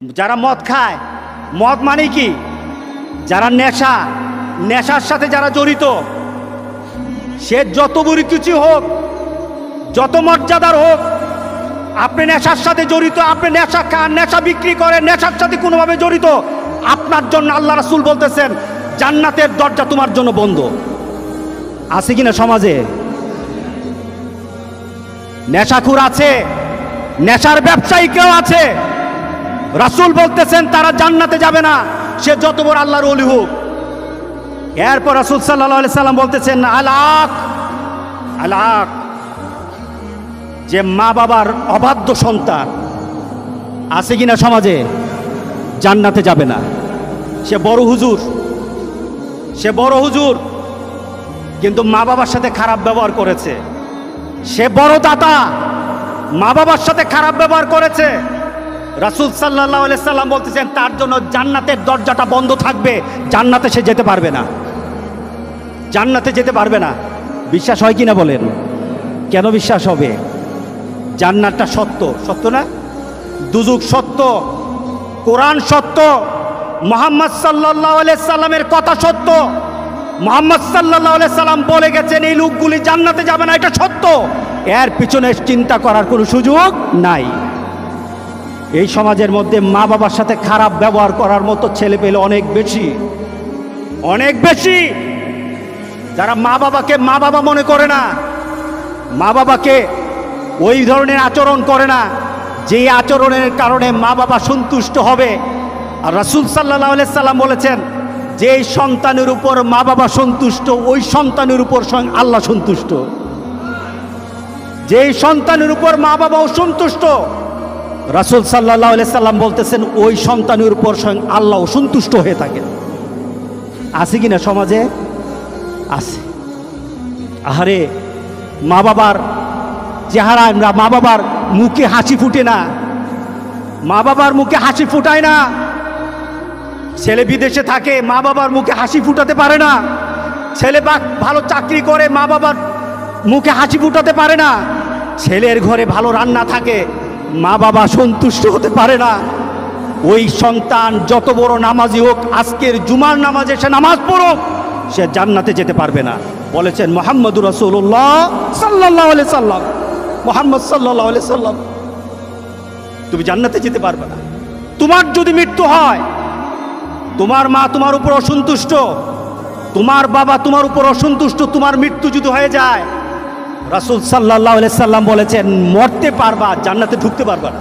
যারা মদ খায়, মদ মানে কি? যারা নেশার সাথে যারা জড়িত, সে যত বড় কিছু হোক, যত মর্যাদার হোক, আপনি নেশার সাথে জড়িত, আপনি নেশা খান, নেশা বিক্রি করেন, নেশার সাথে কোনোভাবে জড়িত, আপনার জন্য আল্লাহ রাসূল বলতেছেন জান্নাতের দরজা তোমার জন্য বন্ধ। আছে কিনা সমাজে? নেশাখোর আছে, নেশার ব্যবসায়ী কেউ আছে, রাসূল বলতেছেন তারা জান্নাতে যাবে না, সে যত বড় আল্লাহর ওলি হোক। এরপর রাসূল সাল্লাল্লাহু আলাইহি সাল্লাম বলতেছেন আলাক, যে মা বাবার অবাধ্য সন্তান আছে কিনা সমাজে, জান্নাতে যাবে না। সে বড় হুজুর, কিন্তু মা বাবার সাথে খারাপ ব্যবহার করেছে। সে বড় দাতা, মা বাবার সাথে খারাপ ব্যবহার করেছে। রাসূল সাল্লাল্লাহু আলাইহি সাল্লাম বলতেছেন তার জন্য জান্নাতের দরজাটা বন্ধ থাকবে, জান্নাতে সে যেতে পারবে না, জান্নাতে যেতে পারবে না। বিশ্বাস হয় কিনা বলেন? কেন বিশ্বাস হবে? জান্নাতটা সত্য, সত্য না? দুজক সত্য, কোরআন সত্য, মুহাম্মদ সাল্লাল্লাহু আলাইহি সাল্লামের কথা সত্য। মুহাম্মদ সাল্লাল্লাহু আলাইহি সাল্লাম বলে গেছেন এই লোকগুলি জান্নাতে যাবে না, এটা সত্য। এর পিছনে চিন্তা করার কোনো সুযোগ নাই। এই সমাজের মধ্যে মা বাবার সাথে খারাপ ব্যবহার করার মতো ছেলে পেলে অনেক বেশি, অনেক বেশি। যারা মা বাবাকে মা বাবা মনে করে না, মা বাবাকে ওই ধরনের আচরণ করে না যে আচরণের কারণে মা বাবা সন্তুষ্ট হবে। আর রাসূল সাল্লাল্লাহু আলাইহি সাল্লাম বলেছেন যেই সন্তানের উপর মা বাবা সন্তুষ্ট, ওই সন্তানের উপর স্বয়ং আল্লাহ সন্তুষ্ট। যেই সন্তানের উপর মা বাবা অসন্তুষ্ট, রাসূল সাল্লাল্লাহু আলাইহি সাল্লাম বলতেছেন ওই সন্তানের উপর স্বয়ং আল্লাহ অসন্তুষ্ট হয়ে থাকেন। আছে কিনা সমাজে? আছে। আহারে, মা বাবার চেহারা, আমরা মা বাবার মুখে হাসি ফুটে না, মা বাবার মুখে হাসি ফুটায় না। ছেলে বিদেশে থাকে, মা বাবার মুখে হাসি ফুটাতে পারে না। ছেলে ভালো চাকরি করে, মা বাবার মুখে হাসি ফুটাতে পারে না। ছেলের ঘরে ভালো রান্না থাকে, মা বাবা সন্তুষ্ট হতে পারে না। ওই সন্তান যত বড় নামাজি হোক, আজকের জুমার নামাজে সে নামাজ পড়ুক, সে জান্নাতে যেতে পারবে না। বলেছেন মুহাম্মদুর রাসূলুল্লাহ সাল্লাল্লাহু আলাইহি সাল্লাম, মুহাম্মদ সাল্লাল্লাহু আলাইহি সাল্লাম, তুমি জান্নাতে যেতে পারবে না। তোমার যদি মৃত্যু হয়, তোমার মা তোমার উপর অসন্তুষ্ট, তোমার বাবা তোমার উপর অসন্তুষ্ট, তোমার মৃত্যু যদি হয়ে যায়, রাসূল সাল্লাল্লাহু আলাইহি সাল্লাম বলেছেন মরতে পারবা, জান্নাতে ঢুকতে পারবা না।